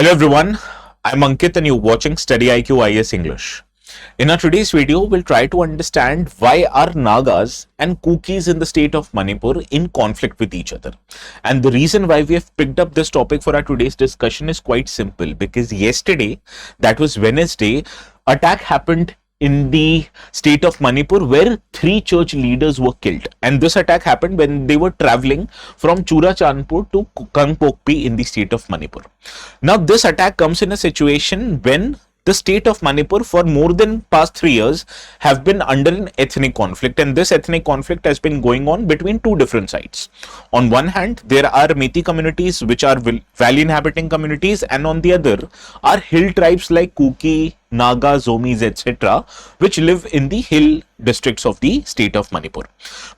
Hello everyone, I'm Ankit and you're watching StudyIQ IS English. In our today's video, we'll try to understand why are Nagas and Kukis in the state of Manipur in conflict with each other. And the reason why we have picked up this topic for our today's discussion is quite simple, because yesterday, that was Wednesday, attack happened in the state of Manipur where 3 church leaders were killed, and this attack happened when they were traveling from Churachandpur to Kangpokpi in the state of Manipur. Now this attack comes in a situation when the state of Manipur for more than past 3 years have been under an ethnic conflict, and this ethnic conflict has been going on between two different sides. On one hand, there are Methi communities which are valley inhabiting communities, and on the other are hill tribes like Kuki, Naga, Zomis, etc., which live in the hill districts of the state of Manipur.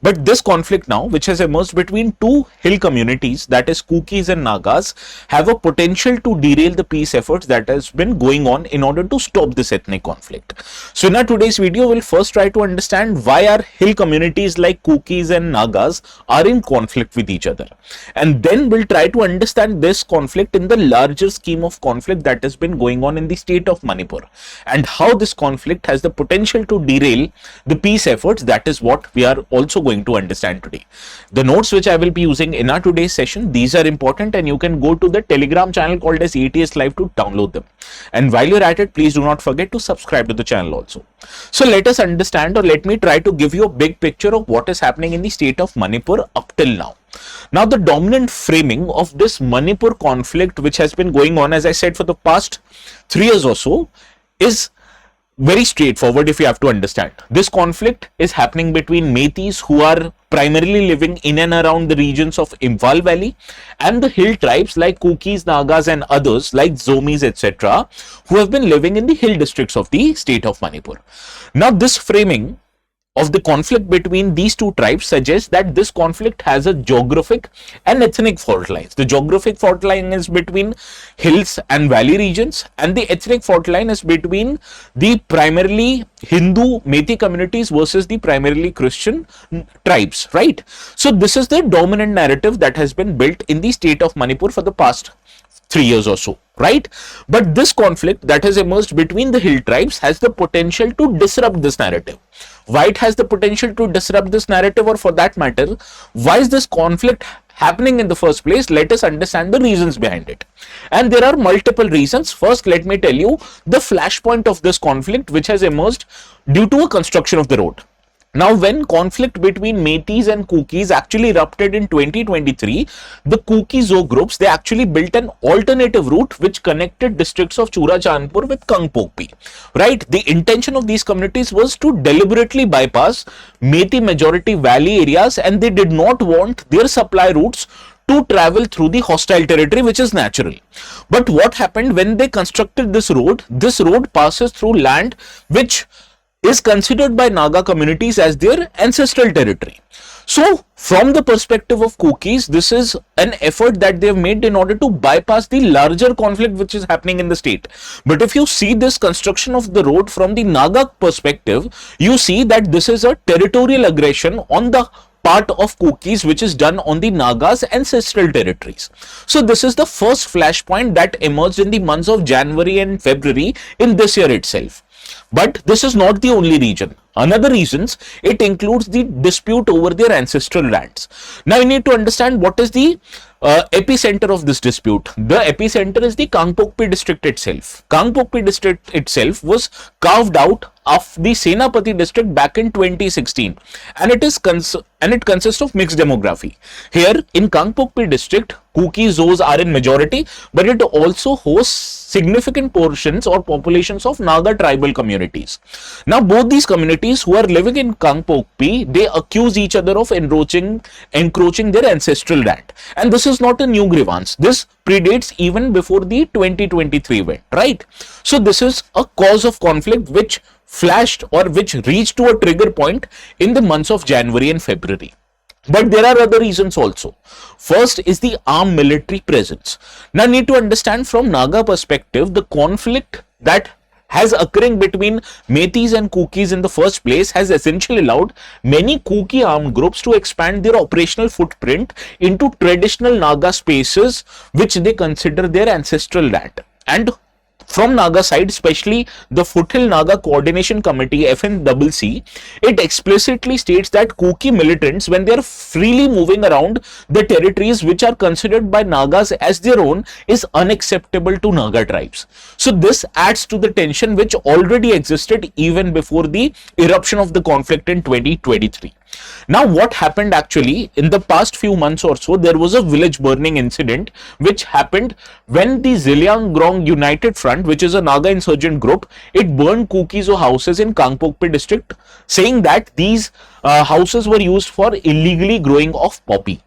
But this conflict now, which has emerged between two hill communities, that is Kukis and Nagas, have a potential to derail the peace efforts that has been going on in order to stop this ethnic conflict. So in our today's video, we'll first try to understand why our hill communities like Kukis and Nagas are in conflict with each other. And then we'll try to understand this conflict in the larger scheme of conflict that has been going on in the state of Manipur, and how this conflict has the potential to derail the peace efforts. That is what we are also going to understand today. The notes which I will be using in our today's session, these are important, and you can go to the Telegram channel called as ATS Live to download them. And while you're at it, please do not forget to subscribe to the channel also. So let us understand, or let me try to give you a big picture of what is happening in the state of Manipur up till now. Now, the dominant framing of this Manipur conflict, which has been going on, as I said, for the past 3 years or so, is very straightforward. If you have to understand, this conflict is happening between Methis, who are primarily living in and around the regions of Imphal Valley, and the hill tribes like Kukis, Nagas and others like Zomis, etc., who have been living in the hill districts of the state of Manipur. Now, this framing of the conflict between these two tribes suggests that this conflict has a geographic and ethnic fault lines. The geographic fault line is between hills and valley regions, and the ethnic fault line is between the primarily Hindu Methi communities versus the primarily Christian tribes, right? So this is the dominant narrative that has been built in the state of Manipur for the past 3 years or so, right? But this conflict that has emerged between the hill tribes has the potential to disrupt this narrative. Why it has the potential to disrupt this narrative, or for that matter, why is this conflict happening in the first place? Let us understand the reasons behind it. And there are multiple reasons. First, let me tell you the flashpoint of this conflict, which has emerged due to a construction of the road. Now, when conflict between Methis and Kukis actually erupted in 2023, the Kuki Zo groups, they actually built an alternative route which connected districts of Churachandpur with Kangpokpi, right? The intention of these communities was to deliberately bypass Methi majority valley areas, and they did not want their supply routes to travel through the hostile territory, which is natural. But what happened when they constructed this road? This road passes through land which is considered by Naga communities as their ancestral territory. So, from the perspective of Kukis, this is an effort that they have made in order to bypass the larger conflict which is happening in the state. But if you see this construction of the road from the Naga perspective, you see that this is a territorial aggression on the part of Kukis which is done on the Nagas' ancestral territories. So this is the first flashpoint that emerged in the months of January and February in this year itself. But this is not the only reason. Another reasons, it includes the dispute over their ancestral lands. Now you need to understand what is the epicenter of this dispute. The epicenter is the Kangpokpi district itself. Kangpokpi district itself was carved out of the Senapati district back in 2016, and it consists of mixed demography. Here in Kangpokpi district, Kuki Zos are in majority, but it also hosts significant portions or populations of Naga tribal communities. Now both these communities who are living in Kangpokpi, they accuse each other of encroaching their ancestral land, and this is not a new grievance. This predates even before the 2023 event, right? So this is a cause of conflict which flashed or which reached to a trigger point in the months of January and February. But there are other reasons also. First is the armed military presence. Now need to understand from Naga perspective, the conflict that has occurring between Methis and Kukis in the first place has essentially allowed many Kuki armed groups to expand their operational footprint into traditional Naga spaces which they consider their ancestral land. and from Naga side, especially the Foothill Naga Coordination Committee FNCC, it explicitly states that Kuki militants, when they are freely moving around the territories which are considered by Nagas as their own, is unacceptable to Naga tribes. So this adds to the tension which already existed even before the eruption of the conflict in 2023. Now, what happened actually in the past few months or so, there was a village burning incident which happened when the Ziliangrong United Front, which is a Naga insurgent group, it burned Kuki's houses in Kangpokpi district, saying that these houses were used for illegally growing of poppy.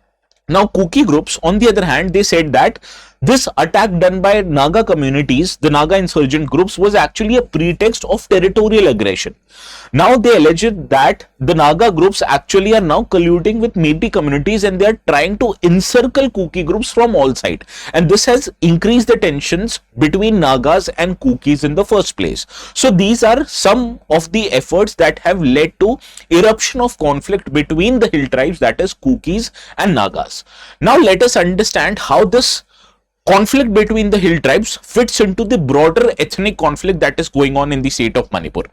Now, Kuki groups, on the other hand, they said that this attack done by Naga communities, the Naga insurgent groups, was actually a pretext of territorial aggression. Now, they alleged that the Naga groups actually are now colluding with Metis communities and they are trying to encircle Kuki groups from all sides. And this has increased the tensions between Nagas and Kukis in the first place. So, these are some of the efforts that have led to eruption of conflict between the hill tribes, that is Kukis and Nagas. Now, let us understand how this conflict between the hill tribes fits into the broader ethnic conflict that is going on in the state of Manipur.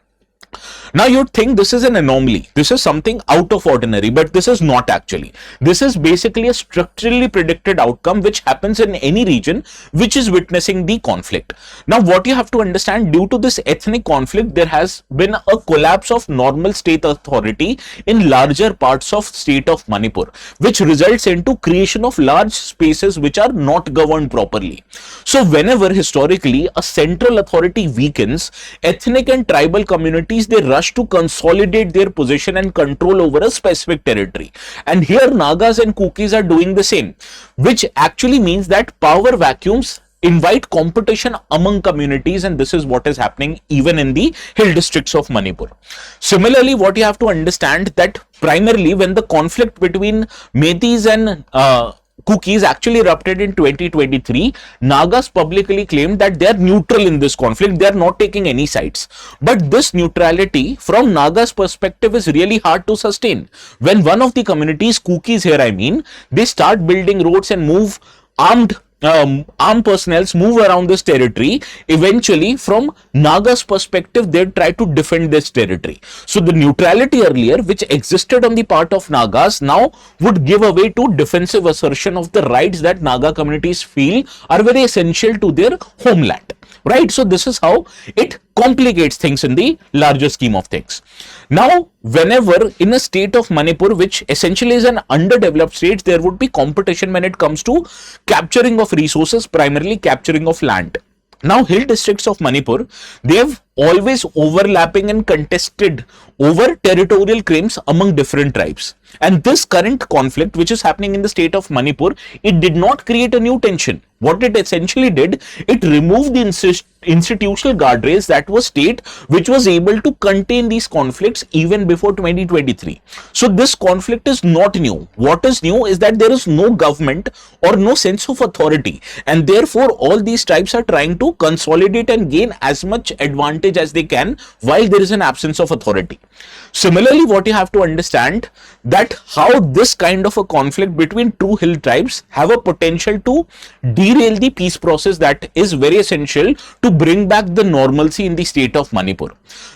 Now, you'd think this is an anomaly, this is something out of ordinary, but this is not actually. This is basically a structurally predicted outcome which happens in any region which is witnessing the conflict. Now, what you have to understand, due to this ethnic conflict, there has been a collapse of normal state authority in larger parts of state of Manipur, which results into creation of large spaces which are not governed properly. So, whenever historically a central authority weakens, ethnic and tribal communities, they rush to consolidate their position and control over a specific territory. And here Nagas and Kukis are doing the same, which actually means that power vacuums invite competition among communities, and this is what is happening even in the hill districts of Manipur. Similarly, what you have to understand, that primarily when the conflict between Metis and Kukis actually erupted in 2023, Nagas publicly claimed that they are neutral in this conflict, they are not taking any sides. But this neutrality from Nagas perspective is really hard to sustain. When one of the communities, Kukis here I mean, they start building roads and move armed personnel move around this territory, eventually from Naga's perspective they try to defend this territory. So the neutrality earlier which existed on the part of Nagas now would give away to defensive assertion of the rights that Naga communities feel are very essential to their homeland. Right? So this is how it complicates things in the larger scheme of things. Now, whenever in a state of Manipur, which essentially is an underdeveloped state, there would be competition when it comes to capturing of resources, primarily capturing of land. Now, hill districts of Manipur, they have always overlapping and contested over territorial claims among different tribes. And this current conflict which is happening in the state of Manipur, it did not create a new tension. What it essentially did, it removed the institutional guardrails that was state which was able to contain these conflicts even before 2023. So this conflict is not new. What is new is that there is no government or no sense of authority, and therefore all these tribes are trying to consolidate and gain as much advantage as they can while there is an absence of authority. Similarly, what you have to understand, that how this kind of a conflict between two hill tribes have a potential to derail the peace process that is very essential to bring back the normalcy in the state of Manipur.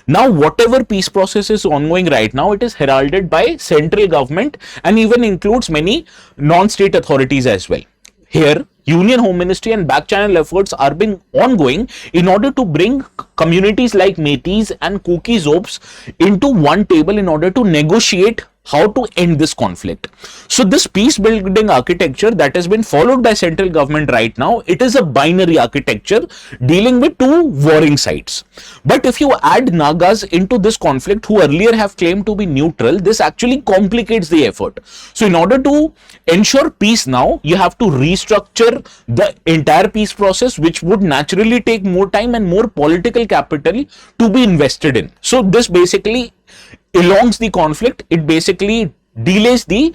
Now, whatever peace process is ongoing right now, it is heralded by central government and even includes many non-state authorities as well. Here, Union Home Ministry and back channel efforts are being ongoing in order to bring communities like Metis and Kuki Zobs into one table in order to negotiate how to end this conflict. So this peace building architecture that has been followed by central government right now, it is a binary architecture dealing with two warring sides. But if you add Nagas into this conflict who earlier have claimed to be neutral, this actually complicates the effort. So in order to ensure peace now, you have to restructure the entire peace process, which would naturally take more time and more political capital to be invested in. So this basically elongates the conflict, it basically delays the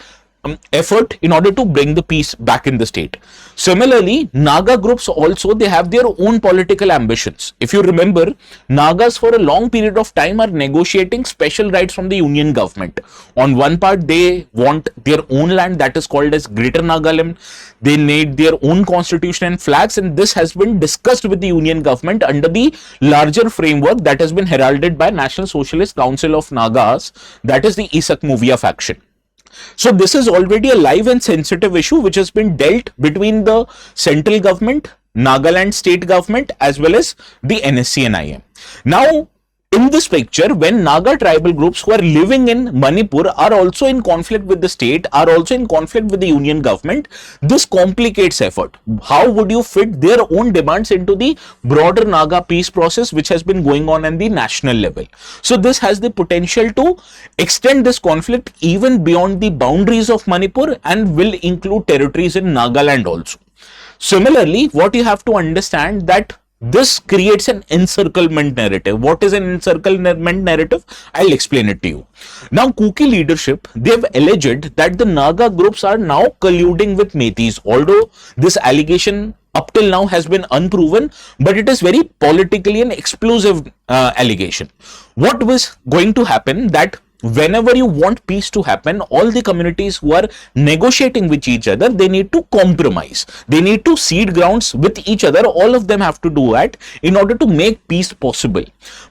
effort in order to bring the peace back in the state. Similarly, Naga groups also, they have their own political ambitions. If you remember, Nagas for a long period of time are negotiating special rights from the union government. On one part, they want their own land, that is called as Greater Nagaland. They need their own constitution and flags, and this has been discussed with the union government under the larger framework that has been heralded by National Socialist Council of Nagas, that is the Isak Movia faction. So this is already a live and sensitive issue which has been dealt between the central government, Nagaland state government, as well as the NSC and IM. Now, in this picture, when Naga tribal groups who are living in Manipur are also in conflict with the state, are also in conflict with the union government, this complicates effort. How would you fit their own demands into the broader Naga peace process which has been going on the national level? So this has the potential to extend this conflict even beyond the boundaries of Manipur and will include territories in Nagaland also. Similarly, what you have to understand that this creates an encirclement narrative. What is an encirclement narrative? I'll explain it to you. Now, Kuki leadership, they have alleged that the Naga groups are now colluding with Metis. Although this allegation up till now has been unproven, but it is very politically an explosive allegation. What was going to happen that whenever you want peace to happen, all the communities who are negotiating with each other, they need to compromise. They need to cede grounds with each other. All of them have to do that in order to make peace possible.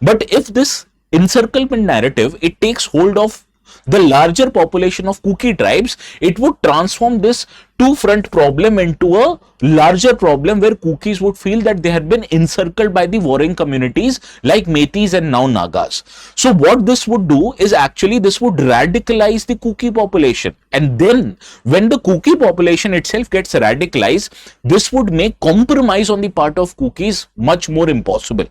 But if this encirclement narrative, it takes hold of the larger population of Kuki tribes, it would transform this two-front problem into a larger problem where Kukis would feel that they had been encircled by the warring communities like Metis and now Nagas. So what this would do is actually this would radicalize the Kuki population, and then when the Kuki population itself gets radicalized, this would make compromise on the part of Kukis much more impossible.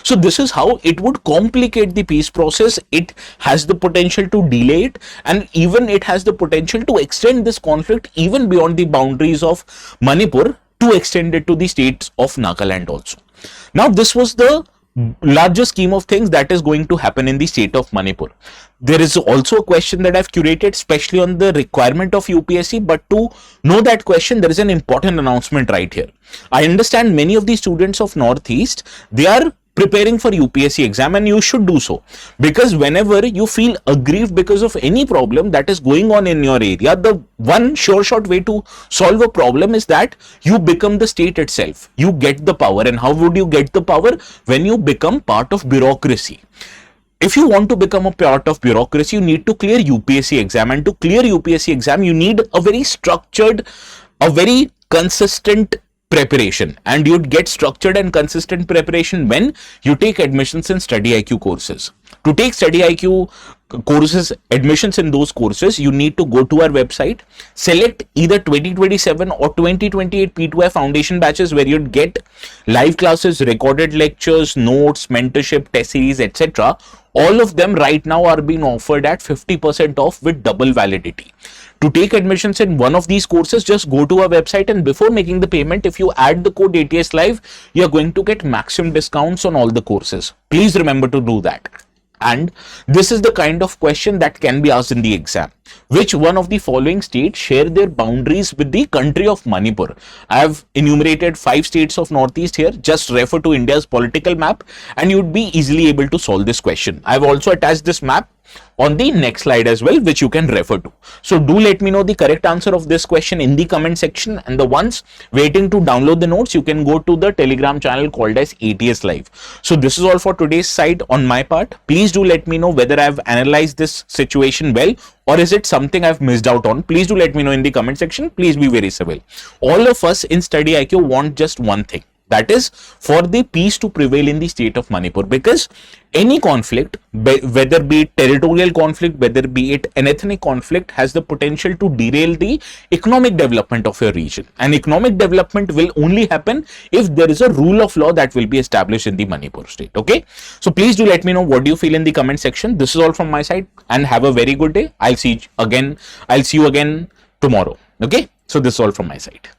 So this is how it would complicate the peace process. It has the potential to delay it, and even it has the potential to extend this conflict even beyond the boundaries of Manipur, to extend it to the states of Nagaland also. Now, this was the larger scheme of things that is going to happen in the state of Manipur. There is also a question that I've curated especially on the requirement of UPSC, but to know that question, there is an important announcement right here. I understand many of the students of Northeast, they are preparing for UPSC exam, and you should do so, because whenever you feel aggrieved because of any problem that is going on in your area, the one sure shot way to solve a problem is that you become the state itself. You get the power. And how would you get the power? When you become part of bureaucracy. If you want to become a part of bureaucracy, you need to clear UPSC exam, and to clear UPSC exam, you need a very structured, a very consistent preparation, and you'd get structured and consistent preparation when you take admissions in StudyIQ courses. To take StudyIQ courses, admissions in those courses, you need to go to our website, select either 2027 or 2028 P2F foundation batches where you'd get live classes, recorded lectures, notes, mentorship, test series, etc. All of them right now are being offered at 50% off with double validity. To take admissions in one of these courses, just go to our website, and before making the payment, if you add the code ATS Live, you are going to get maximum discounts on all the courses. Please remember to do that. And this is the kind of question that can be asked in the exam. Which one of the following states share their boundaries with the country of Manipur? I have enumerated 5 states of Northeast here. Just refer to India's political map and you'd be easily able to solve this question. I've also attached this map on the next slide as well, which you can refer to. So do let me know the correct answer of this question in the comment section, and the ones waiting to download the notes, you can go to the Telegram channel called as ATS Live. So this is all for today's side on my part. Please do let me know whether I've analyzed this situation well, or is it something I've missed out on. Please do let me know in the comment section. Please be very civil. All of us in StudyIQ want just one thing, that is for the peace to prevail in the state of Manipur, because any conflict, whether be it territorial conflict, whether be it an ethnic conflict, has the potential to derail the economic development of your region, and economic development will only happen if there is a rule of law that will be established in the Manipur state. Okay, so please do let me know what do you feel in the comment section. This is all from my side, and have a very good day. I'll see you again tomorrow. Okay, so this is all from my side.